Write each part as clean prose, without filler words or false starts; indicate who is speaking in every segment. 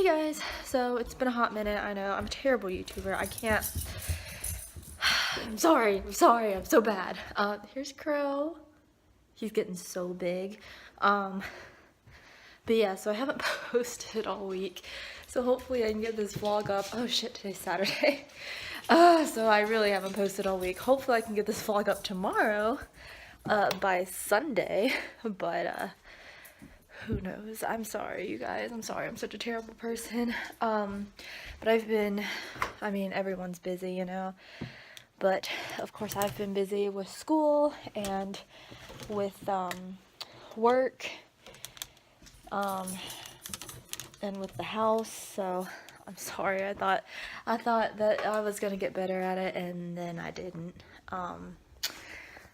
Speaker 1: Hey guys, so it's been a hot minute. I know I'm a terrible YouTuber. I can't. I'm sorry, I'm so bad. Here's Crow. He's getting so big. But yeah, so I haven't posted all week. So hopefully I can get this vlog up. Oh shit, today's Saturday. So I really haven't posted all week. Hopefully I can get this vlog up tomorrow, by Sunday. But who knows? I'm sorry, you guys. I'm sorry. I'm such a terrible person. But I mean, everyone's busy, you know. But of course, I've been busy with school and with work, and with the house. So I'm sorry. I thought that I was gonna get better at it, and then I didn't. I'm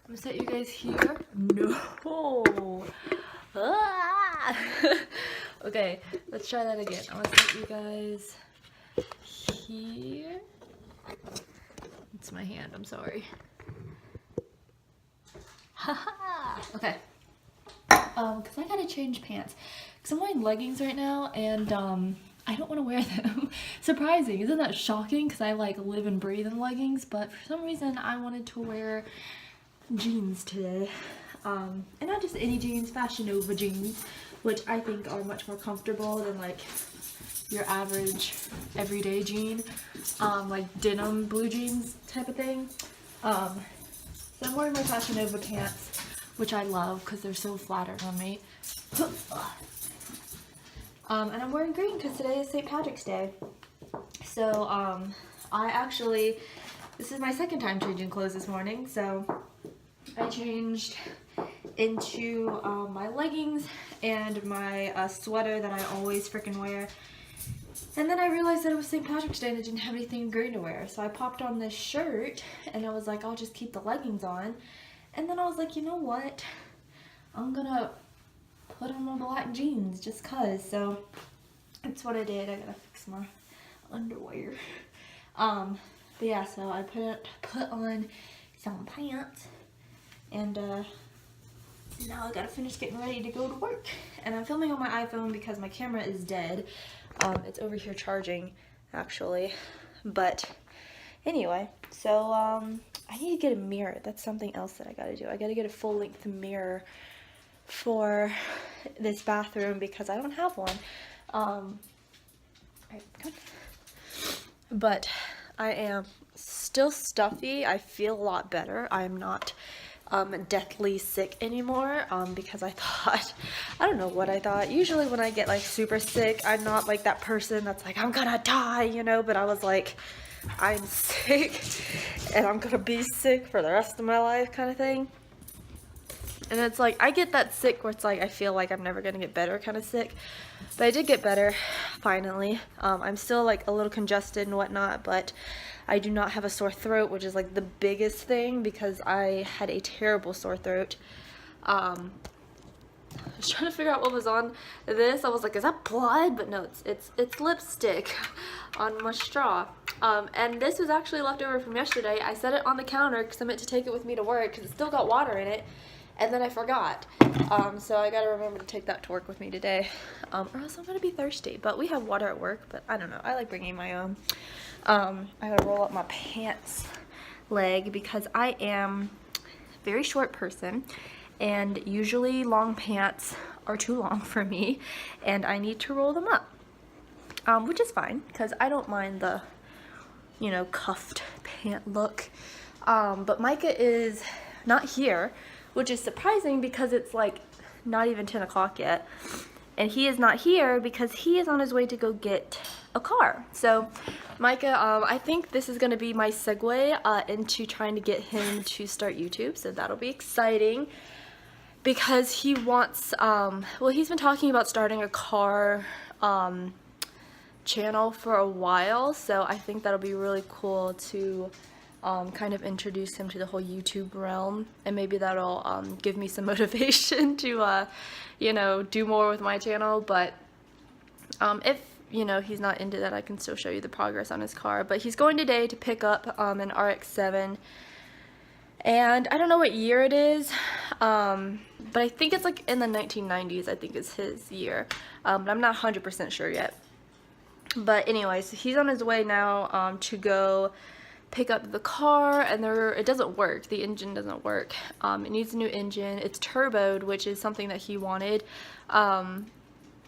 Speaker 1: gonna set you guys here. No. Ah! Okay, let's try that again. I'm gonna set you guys here. It's my hand, I'm sorry. Haha! Okay. Cause I gotta change pants. Cause I'm wearing leggings right now and I don't want to wear them. Surprising, isn't that shocking? Cause I like live and breathe in leggings, but for some reason I wanted to wear jeans today. And not just any jeans, Fashion Nova jeans, which I think are much more comfortable than like your average everyday jean, like denim blue jeans type of thing. So I'm wearing my Fashion Nova pants, which I love because they're so flattering on me. And I'm wearing green because today is St. Patrick's Day. So this is my second time changing clothes this morning, so I changed into my leggings and my sweater that I always freaking wear. And then I realized that it was St. Patrick's Day and I didn't have anything green to wear. So I popped on this shirt and I was like, I'll just keep the leggings on. And then I was like, you know what? I'm gonna put on my black jeans just cause. So that's what I did. I gotta fix my underwear. But yeah, so I put on some pants. And now I gotta finish getting ready to go to work. And I'm filming on my iPhone because my camera is dead. It's over here charging, actually. But anyway, so I need to get a mirror. That's something else that I gotta do. I gotta get a full-length mirror for this bathroom because I don't have one. But I am still stuffy. I feel a lot better. I'm not deathly sick anymore, because I don't know what I thought. Usually when I get like super sick, I'm not like that person that's like, I'm gonna die, you know, but I was like, I'm sick and I'm gonna be sick for the rest of my life kind of thing. And it's like, I get that sick where it's like, I feel like I'm never gonna get better kind of sick. But I did get better, finally. I'm still like a little congested and whatnot, but I do not have a sore throat, which is like the biggest thing because I had a terrible sore throat. I was trying to figure out what was on this. I was like, is that blood? But no, it's lipstick on my straw. And this was actually left over from yesterday. I set it on the counter because I meant to take it with me to work because it still got water in it. And then I forgot. So I gotta remember to take that to work with me today. Or else I'm gonna be thirsty. But we have water at work, but I don't know. I like bringing my own. I gotta roll up my pants leg because I am a very short person. And usually long pants are too long for me. And I need to roll them up. Which is fine because I don't mind the, you know, cuffed pant look. But Micah is not here, which is surprising because it's like not even 10 o'clock yet. And he is not here because he is on his way to go get a car. So Micah, I think this is going to be my segue into trying to get him to start YouTube. So that'll be exciting because he wants, well, he's been talking about starting a car channel for a while. So I think that'll be really cool to kind of introduce him to the whole YouTube realm, and maybe that'll give me some motivation to you know, do more with my channel. But if, you know, he's not into that, I can still show you the progress on his car. But he's going today to pick up an RX-7, and I don't know what year it is, but I think it's like in the 1990s, I think is his year, but I'm not 100% sure yet. But anyways, he's on his way now to go pick up the car, and it doesn't work. The engine doesn't work. It needs a new engine. It's turboed, which is something that he wanted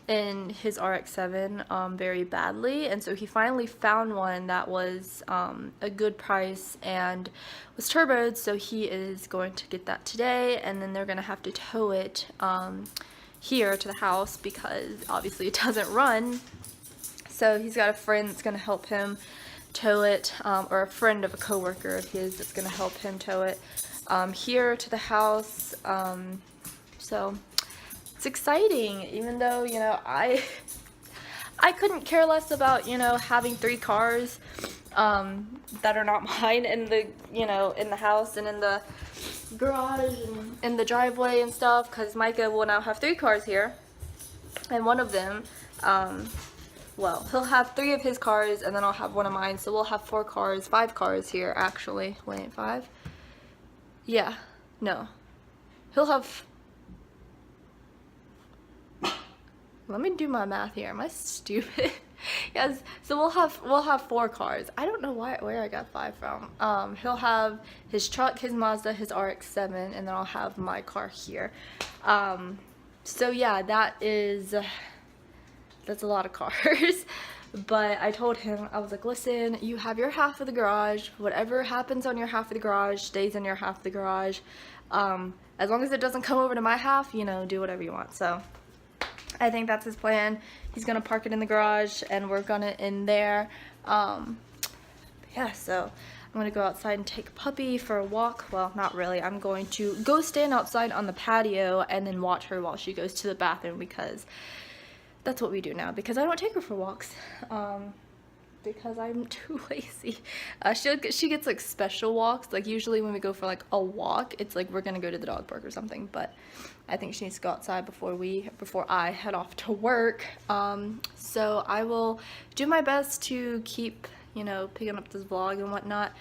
Speaker 1: in his RX-7 very badly, and so he finally found one that was a good price and was turboed, so he is going to get that today, and then they're going to have to tow it here to the house because obviously it doesn't run. So he's got a friend that's going to help him tow it, or a friend of a coworker of his that's going to help him tow it here to the house. So it's exciting, even though, you know, I couldn't care less about, you know, having 3 cars that are not mine in the, you know, in the house and in the garage and in the driveway and stuff, because Micah will now have 3 cars here, and one of them, well, he'll have 3 of his cars, and then I'll have one of mine, so we'll have 4 cars, 5 cars here, actually. Wait, 5? Yeah, no. He'll have... Let me do my math here. Am I stupid? Yes, so we'll have 4 cars. I don't know where I got 5 from. He'll have his truck, his Mazda, his RX-7, and then I'll have my car here. So yeah, that's a lot of cars. But I told him, I was like, listen, you have your half of the garage. Whatever happens on your half of the garage stays in your half of the garage. As long as it doesn't come over to my half, you know, do whatever you want. So I think that's his plan. He's gonna park it in the garage and work on it in there. Yeah, so I'm gonna go outside and take Puppy for a walk. Well, not really. I'm going to go stand outside on the patio and then watch her while she goes to the bathroom, because that's what we do now, because I don't take her for walks. Because I'm too lazy. She gets like special walks. Like usually when we go for like a walk, it's like we're gonna go to the dog park or something, but I think she needs to go outside before I head off to work. So I will do my best to keep, you know, picking up this vlog and whatnot.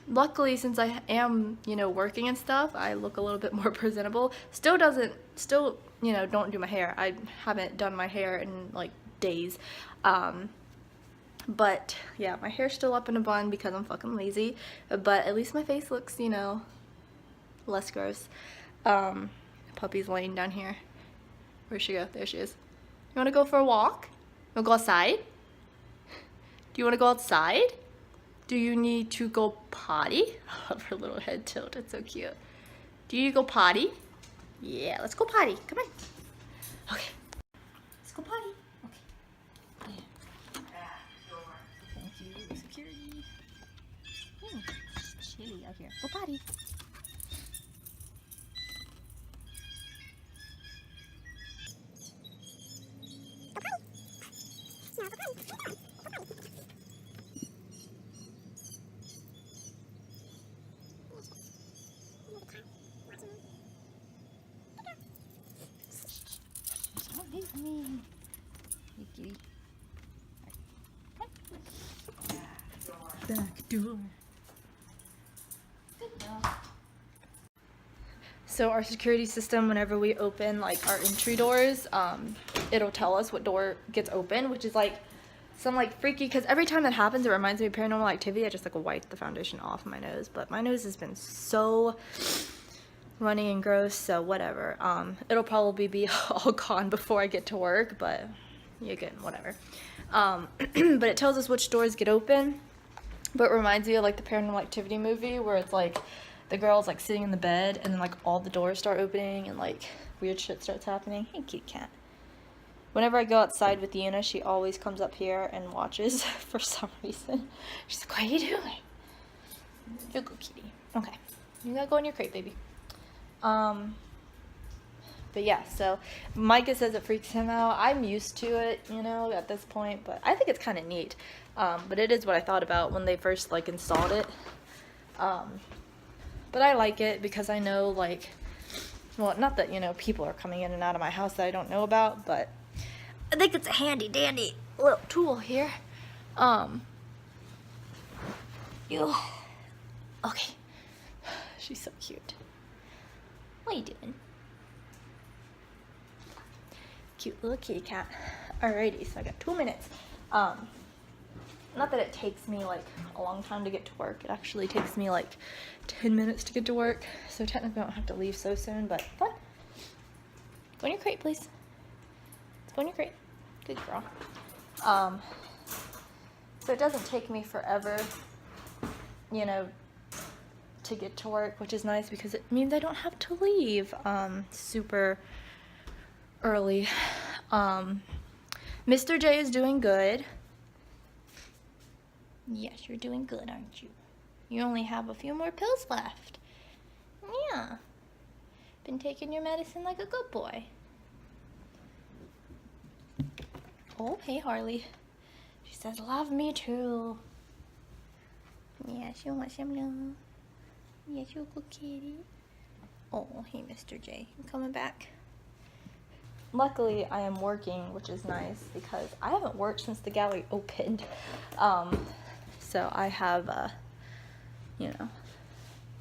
Speaker 1: Luckily, since I am, you know, working and stuff, I look a little bit more presentable. Still, you know, don't do my hair. I haven't done my hair in like days. But yeah, my hair's still up in a bun because I'm fucking lazy, but at least my face looks, you know, less gross. Puppy's laying down here. Where'd she go? There she is. You want to go for a walk? You want to go outside? Do you want to go outside? Do you need to go potty? I love her little head tilt. It's so cute. Do you need to go potty? Yeah, let's go potty. Come on. Okay. Let's go potty. Okay. Yeah. Thank you, security. It's chilly out here. Go potty. Me. Hey, kitty. Back door. So our security system, whenever we open like our entry doors, it'll tell us what door gets open, which is like some like freaky, because every time that happens it reminds me of Paranormal Activity. I just like wipe the foundation off my nose, but my nose has been so runny and gross, so whatever. It'll probably be all gone before I get to work, but you get whatever. But it tells us which doors get open, but it reminds me of like the Paranormal Activity movie where it's like the girl's like sitting in the bed and then like all the doors start opening and like weird shit starts happening. Hey, cute cat. Whenever I go outside with Yuna, she always comes up here and watches for some reason. She's like, what are you doing? You're good, kitty. Okay, you gotta go in your crate, baby. But yeah, so Micah says it freaks him out. I'm used to it, you know, at this point, but I think it's kind of neat. But it is what I thought about when they first like installed it. But I like it because I know, like, well, not that, you know, people are coming in and out of my house that I don't know about, but I think it's a handy dandy little tool here. Okay. She's so cute. What are you doing? Cute little kitty cat. Alrighty, so I got 2 minutes. Not that it takes me like a long time to get to work. It actually takes me like 10 minutes to get to work. So technically I don't have to leave so soon, but fun. Go in your crate, please. Let's go in your crate. Good girl. So it doesn't take me forever, you know, to get to work, which is nice because it means I don't have to leave super early. Mr. J is doing good. Yes, you're doing good, aren't you? You only have a few more pills left. Yeah. Been taking your medicine like a good boy. Oh, hey, Harley. She says, love me too. Yeah, she wants some love. Yes, you're a good kitty. Oh, hey, Mr. J. You coming back? Luckily, I am working, which is nice because I haven't worked since the gallery opened. So I have, you know,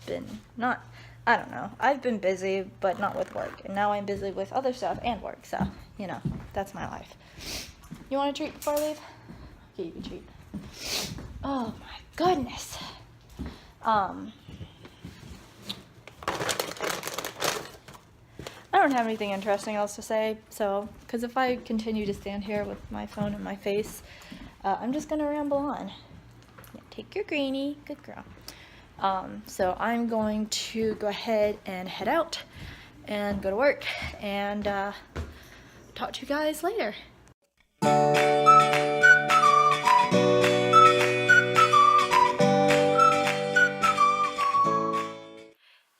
Speaker 1: been not, I don't know. I've been busy, but not with work. And now I'm busy with other stuff and work. So, you know, that's my life. You want a treat before I leave? I'll give you a treat. Oh my goodness. I don't have anything interesting else to say, so, because if I continue to stand here with my phone in my face, I'm just going to ramble on. Yeah, take your greenie, good girl. So I'm going to go ahead and head out and go to work and talk to you guys later.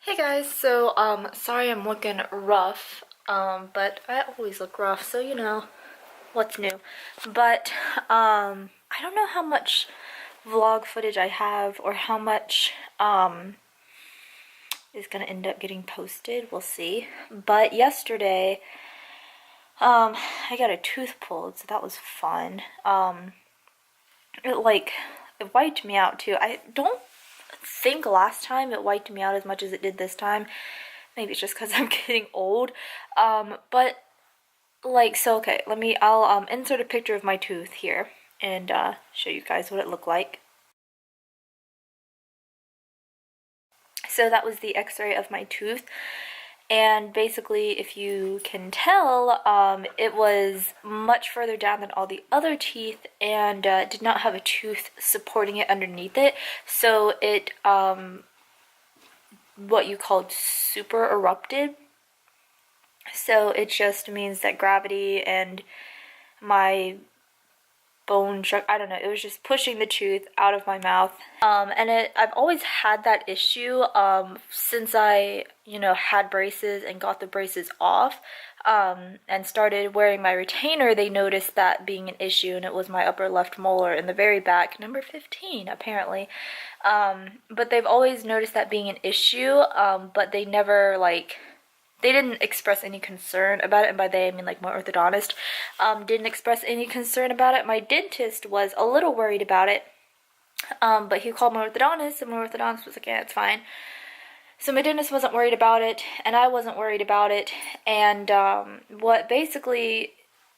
Speaker 1: Hey guys, so sorry I'm looking rough, but I always look rough, so you know what's new. But I don't know how much vlog footage I have or how much is gonna end up getting posted. We'll see. But yesterday I got a tooth pulled, so that was fun. It wiped me out too. I don't think last time it wiped me out as much as it did this time. Maybe it's just because I'm getting old. But like, so okay, I'll insert a picture of my tooth here and show you guys what it looked like. So that was the x-ray of my tooth, and basically, if you can tell, it was much further down than all the other teeth and did not have a tooth supporting it underneath it. So it, what you called super erupted. So it just means that gravity and my bone struck, I don't know, it was just pushing the tooth out of my mouth. And I've always had that issue since I, you know, had braces and got the braces off and started wearing my retainer. They noticed that being an issue, and it was my upper left molar in the very back, number 15 apparently. But they've always noticed that being an issue, but they never they didn't express any concern about it, and by they I mean like my orthodontist didn't express any concern about it. My dentist was a little worried about it, but he called my orthodontist, and my orthodontist was like, yeah, it's fine. So my dentist wasn't worried about it, and I wasn't worried about it, and what basically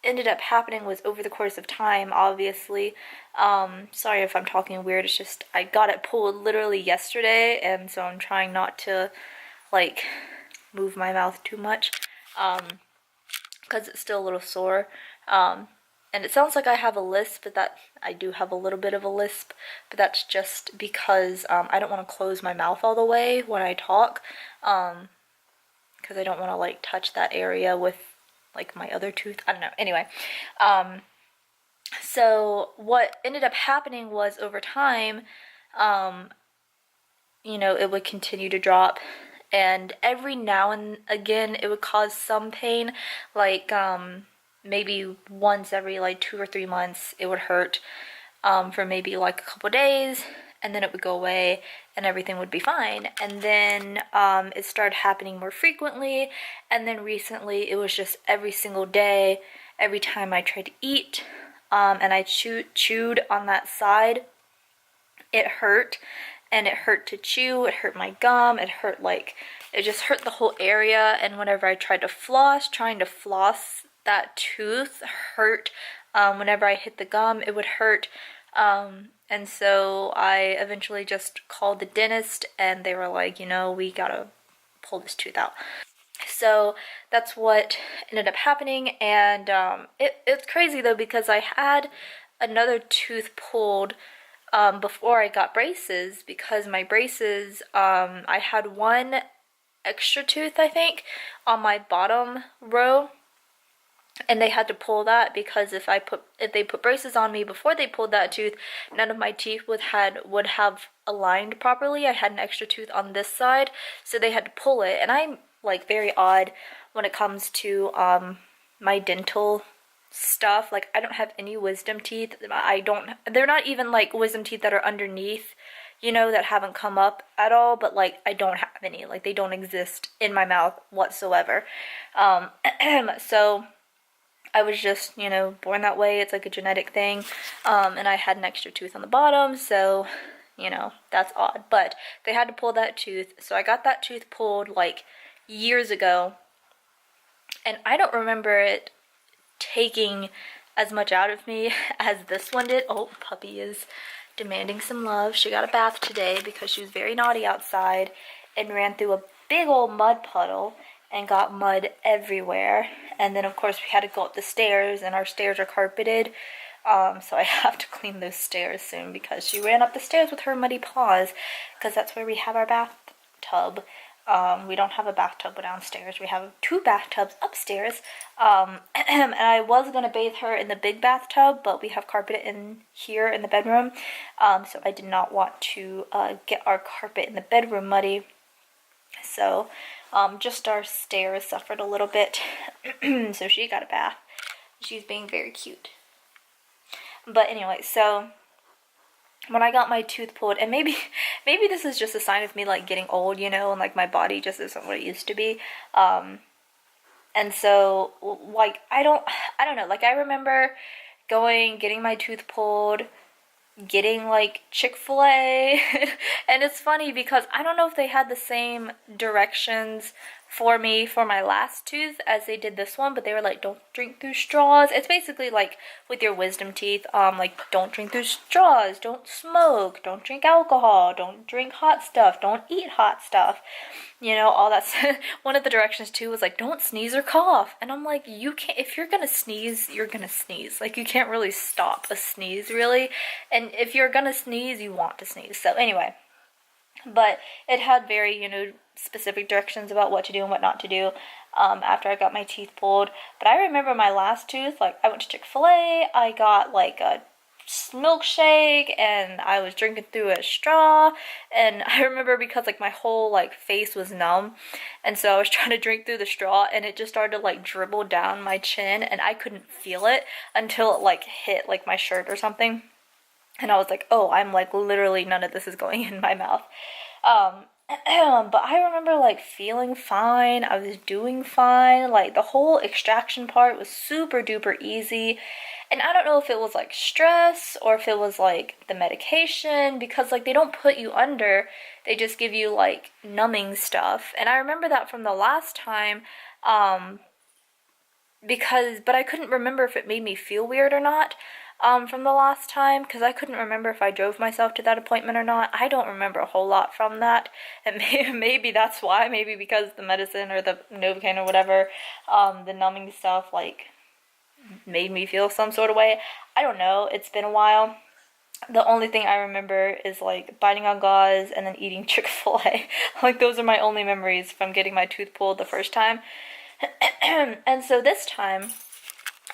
Speaker 1: ended up happening was over the course of time, obviously, sorry if I'm talking weird, it's just I got it pulled literally yesterday, and so I'm trying not to like move my mouth too much because it's still a little sore, and it sounds like I have a lisp, but that I do have a little bit of a lisp, but that's just because I don't want to close my mouth all the way when I talk, because I don't want to like touch that area with like my other tooth. I don't know. Anyway, so what ended up happening was over time, you know, it would continue to drop, and every now and again it would cause some pain, like maybe once every like 2 or 3 months it would hurt for maybe like a couple days, and then it would go away and everything would be fine. And then it started happening more frequently, and then recently it was just every single day, every time I tried to eat and I chewed on that side, it hurt. And it hurt to chew, it hurt my gum, it hurt it just hurt the whole area. And whenever I tried to floss, trying to floss that tooth hurt Whenever I hit the gum, it would hurt. And so I eventually just called the dentist, and they were like, you know, we gotta pull this tooth out. So that's what ended up happening, and it's crazy though, because I had another tooth pulled before I got braces, because my braces, I had one extra tooth, I think, on my bottom row, and they had to pull that because if they put braces on me before they pulled that tooth, none of my teeth would have aligned properly. I had an extra tooth on this side, so they had to pull it. And I'm like very odd when it comes to my dental stuff. Like, I don't have any wisdom teeth. They're not even like wisdom teeth that are underneath, you know, that haven't come up at all, but like I don't have any. Like, they don't exist in my mouth whatsoever. So I was just, you know, born that way. It's like a genetic thing. And I had an extra tooth on the bottom, so, you know, that's odd. But they had to pull that tooth. So I got that tooth pulled like years ago. And I don't remember it taking as much out of me as this one did. Oh, puppy is demanding some love. She got a bath today because she was very naughty outside and ran through a big old mud puddle and got mud everywhere. And then of course we had to go up the stairs, and our stairs are carpeted, so I have to clean those stairs soon because she ran up the stairs with her muddy paws, because that's where we have our bathtub. We don't have a bathtub downstairs. We have 2 bathtubs upstairs. And I was gonna bathe her in the big bathtub, but we have carpet in here in the bedroom, so I did not want to get our carpet in the bedroom muddy. So just our stairs suffered a little bit. So she got a bath. She's being very cute. But anyway, so when I got my tooth pulled, and maybe this is just a sign of me like getting old, you know, and like my body just isn't what it used to be. And so like I don't know, like I remember getting my tooth pulled, getting like Chick-fil-A. And it's funny because I don't know if they had the same directions for me for my last tooth as they did this one, but they were like, don't drink through straws. It's basically like with your wisdom teeth, like don't drink through straws, don't smoke, don't drink alcohol, don't drink hot stuff, don't eat hot stuff, you know, all that. One of the directions too was like, don't sneeze or cough. And I'm like, you can't, if you're gonna sneeze, you're gonna sneeze. Like, you can't really stop a sneeze, really. And if you're gonna sneeze, you want to sneeze. So anyway, but it had very, you know, specific directions about what to do and what not to do after I got my teeth pulled. But I remember my last tooth, like I went to Chick-fil-A, I got like a milkshake, and I was drinking through a straw. And I remember because like my whole like face was numb, and so I was trying to drink through the straw, and it just started to like dribble down my chin, and I couldn't feel it until it like hit like my shirt or something. And I was like, oh, I'm like literally none of this is going in my mouth. But I remember like feeling fine. I was doing fine. Like the whole extraction part was super duper easy. And I don't know if it was like stress or if it was like the medication, because like they don't put you under, they just give you like numbing stuff. And I remember that from the last time, but I couldn't remember if it made me feel weird or not. From the last time, because I couldn't remember if I drove myself to that appointment or not. I don't remember a whole lot from that, and maybe that's why, maybe because the medicine or the Novocaine or whatever, the numbing stuff, like, made me feel some sort of way. I don't know, it's been a while. The only thing I remember is, like, biting on gauze and then eating Chick-fil-A. Like, those are my only memories from getting my tooth pulled the first time. And so this time,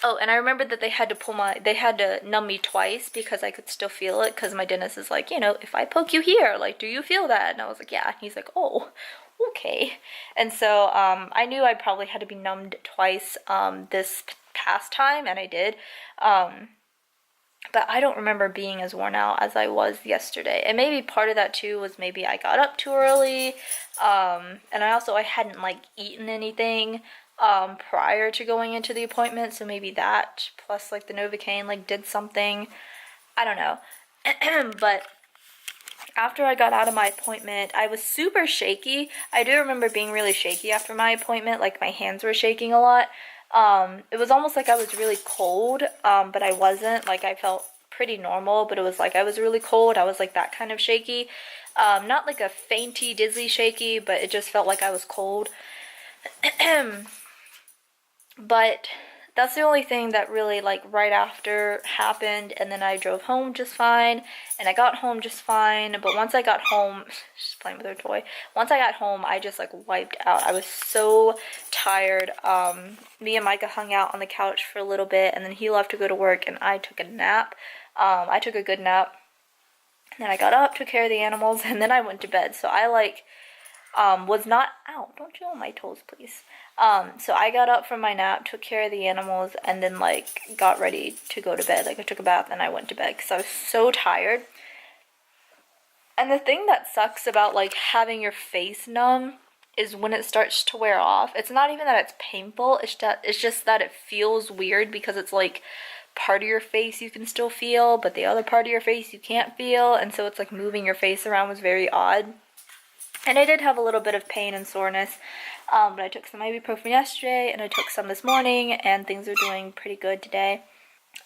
Speaker 1: oh, and I remember that they had to numb me twice because I could still feel it, because my dentist is like, you know, if I poke you here, like, do you feel that? And I was like, yeah. And he's like, oh, okay. And so I knew I probably had to be numbed twice this past time, and I did. But I don't remember being as worn out as I was yesterday. And maybe part of that too was maybe I got up too early, and I hadn't like eaten anything prior to going into the appointment, so maybe that plus like the Novocaine like did something. I don't know. But after I got out of my appointment, I was super shaky. I do remember being really shaky after my appointment, like my hands were shaking a lot.
Speaker 2: It was almost like I was really cold, but I wasn't. Like, I felt pretty normal, but it was like I was really cold. I was like that kind of shaky. Not like a fainty, dizzy shaky, but it just felt like I was cold. But that's the only thing that really, like, right after happened, and then I drove home just fine, and I got home just fine. But once I got home, she's playing with her toy. Once I got home, I just like wiped out. I was so tired. Me and Micah hung out on the couch for a little bit, and then he left to go to work, and I took a nap. I took a good nap. And then I got up, took care of the animals, and then I went to bed. So I like was not out. Don't you on my toes, please. So I got up from my nap, took care of the animals, and then like got ready to go to bed. Like I took a bath and I went to bed because I was so tired. And the thing that sucks about like having your face numb is when it starts to wear off. It's not even that it's painful, it's just that it feels weird because it's like part of your face you can still feel, but the other part of your face you can't feel, and so it's like moving your face around was very odd. And I did have a little bit of pain and soreness, but I took some ibuprofen yesterday, and I took some this morning, and things are doing pretty good today.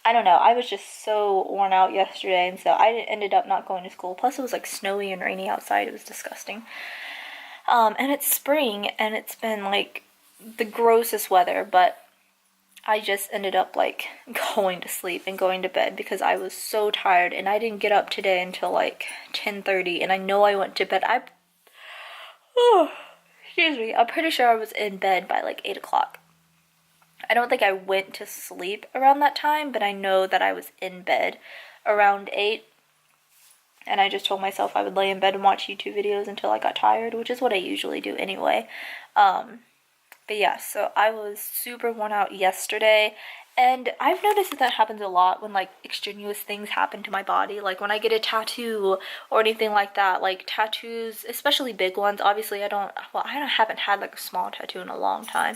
Speaker 2: I don't know, I was just so worn out yesterday, and so I ended up not going to school. Plus it was like snowy and rainy outside, it was disgusting. And it's spring, and it's been like the grossest weather, but I just ended up like going to sleep and going to bed because I was so tired, and I didn't get up today until like 10:30, and I know I went to bed. Oh, excuse me. I'm pretty sure I was in bed by like 8 o'clock. I don't think I went to sleep around that time, but I know that I was in bed around 8. And I just told myself I would lay in bed and watch YouTube videos until I got tired, which is what I usually do anyway. But yeah, so I was super worn out yesterday, and I've noticed that happens a lot when like extraneous things happen to my body, like when I get a tattoo or anything like that. Like tattoos, especially big ones. Obviously I haven't had like a small tattoo in a long time,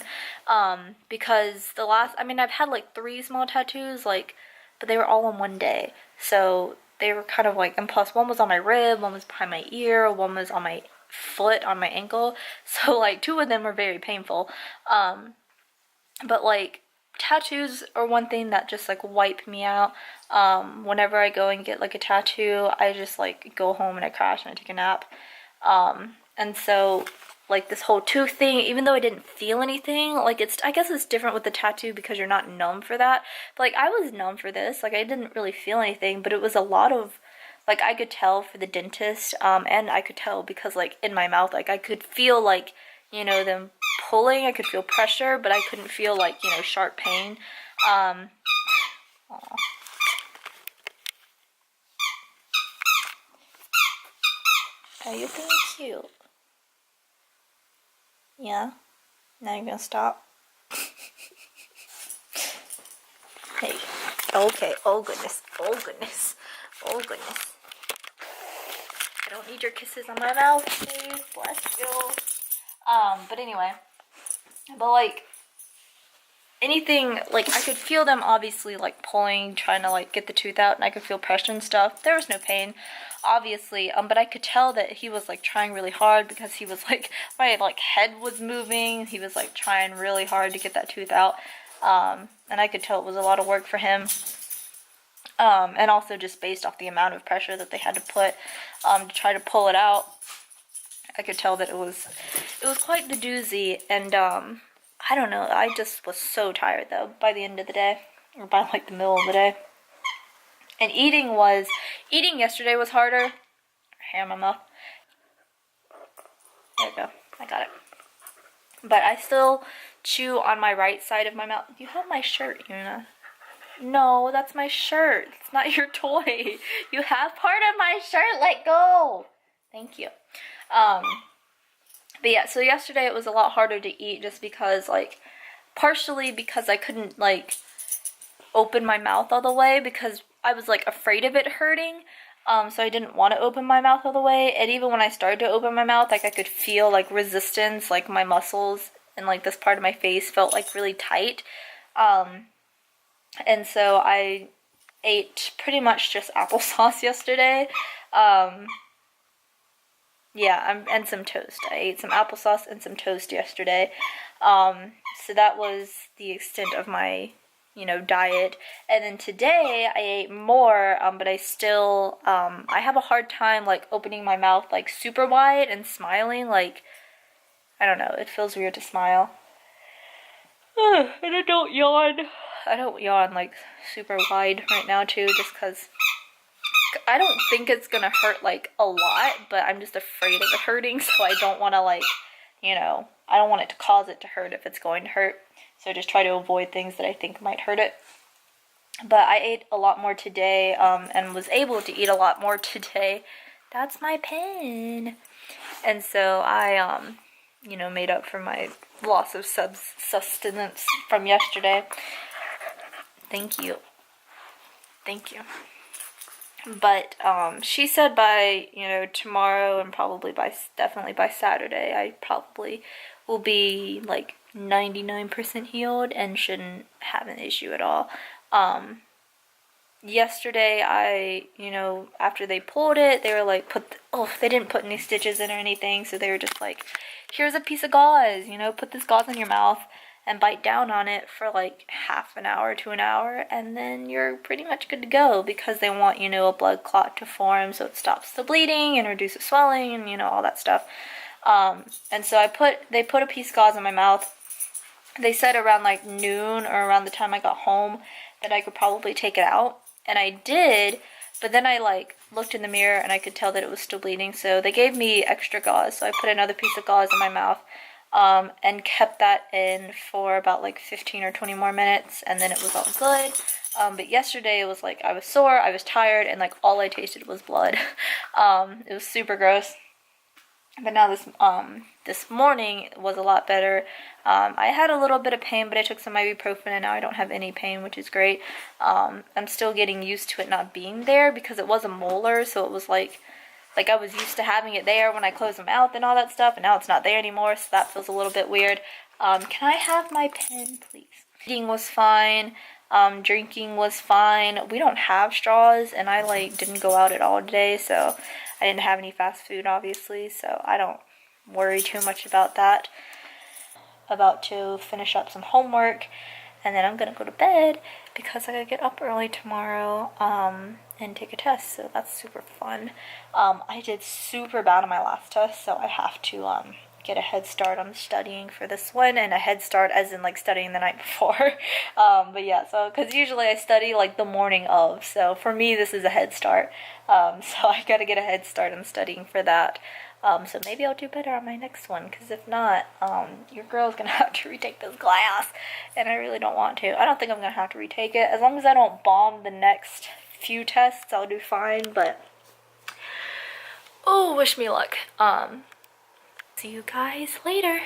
Speaker 2: because I've had like 3 small tattoos, like, but they were all on one day, so they were kind of like, and plus one was on my rib, one was behind my ear, one was on my foot, on my ankle, so like 2 of them were very painful. But like tattoos are one thing that just like wipe me out. Whenever I go and get like a tattoo, I just like go home and I crash and I take a nap. And so like this whole tooth thing, even though I didn't feel anything, like I guess it's different with the tattoo because you're not numb for that. But like I was numb for this, like I didn't really feel anything, but it was a lot of, like, I could tell for the dentist, and I could tell because like in my mouth, like I could feel like, them pulling. I could feel pressure, but I couldn't feel like, sharp pain. Aw. Are you being cute? Yeah? Now you're gonna stop? Hey. Okay. Oh goodness. Oh goodness. Oh goodness. I don't need your kisses on my mouth, please. Bless you. But anyway. But like, anything, like, I could feel them obviously like pulling, trying to like get the tooth out, and I could feel pressure and stuff. There was no pain, obviously, but I could tell that he was like trying really hard because he was like, my like head was moving. He was like trying really hard to get that tooth out, and I could tell it was a lot of work for him. And also just based off the amount of pressure that they had to put to try to pull it out, I could tell that it was quite the doozy. And I don't know, I just was so tired though by the end of the day, or by like the middle of the day. And eating yesterday was harder. Hair in my mouth. There we go, I got it. But I still chew on my right side of my mouth. You have my shirt, Una. No, that's my shirt. It's not your toy. You have part of my shirt. Let go. Thank you. But yeah, so yesterday it was a lot harder to eat just because, like, partially because I couldn't, like, open my mouth all the way because I was, like, afraid of it hurting. So I didn't want to open my mouth all the way. And even when I started to open my mouth, like, I could feel, like, resistance, like, my muscles and, like, this part of my face felt, like, really tight. And so I ate pretty much just applesauce yesterday. Yeah, and some toast. I ate some applesauce and some toast yesterday. So that was the extent of my, diet. And then today I ate more, but I still, I have a hard time like opening my mouth like super wide and smiling. Like, I don't know, it feels weird to smile. And I don't yawn. I don't yawn like super wide right now too, just because I don't think it's gonna hurt like a lot, but I'm just afraid of it hurting, so I don't want to like, I don't want it to cause it to hurt if it's going to hurt. So I just try to avoid things that I think might hurt it. But I ate a lot more today, and was able to eat a lot more today. That's my pen. And so I, made up for my loss of sustenance from yesterday. Thank you. Thank you. But she said by, tomorrow and definitely by Saturday, I probably will be like 99% healed and shouldn't have an issue at all. Yesterday after they pulled it, they were like, they didn't put any stitches in or anything, so they were just like, here's a piece of gauze, put this gauze in your mouth and bite down on it for like half an hour to an hour, and then you're pretty much good to go, because they want, a blood clot to form so it stops the bleeding and reduces swelling and, all that stuff. And so they put a piece of gauze in my mouth. They said around like noon or around the time I got home that I could probably take it out. And I did, but then I like looked in the mirror and I could tell that it was still bleeding. So they gave me extra gauze. So I put another piece of gauze in my mouth, and kept that in for about like 15 or 20 more minutes. And then it was all good. But yesterday it was like I was sore, I was tired, and like all I tasted was blood. It was super gross. But now this morning was a lot better. I had a little bit of pain, but I took some ibuprofen and now I don't have any pain, which is great. I'm still getting used to it not being there, because it was a molar, so it was like I was used to having it there when I closed my mouth and all that stuff, and now it's not there anymore, so that feels a little bit weird. Can I have my pen, please? Eating was fine. Drinking was fine. We don't have straws, and I like didn't go out at all today, so I didn't have any fast food, obviously, so I don't worry too much about that. About to finish up some homework, and then I'm gonna go to bed because I gotta get up early tomorrow and take a test, so that's super fun. I did super bad on my last test, so I have to get a head start on studying for this one, and a head start as in like studying the night before. But yeah, so because usually I study like the morning of, so for me this is a head start. So I gotta get a head start on studying for that. So maybe I'll do better on my next one, because if not, your girl's gonna have to retake this class, and I really don't want to. I don't think I'm gonna have to retake it. As long as I don't bomb the next few tests, I'll do fine, but oh, wish me luck. See you guys later.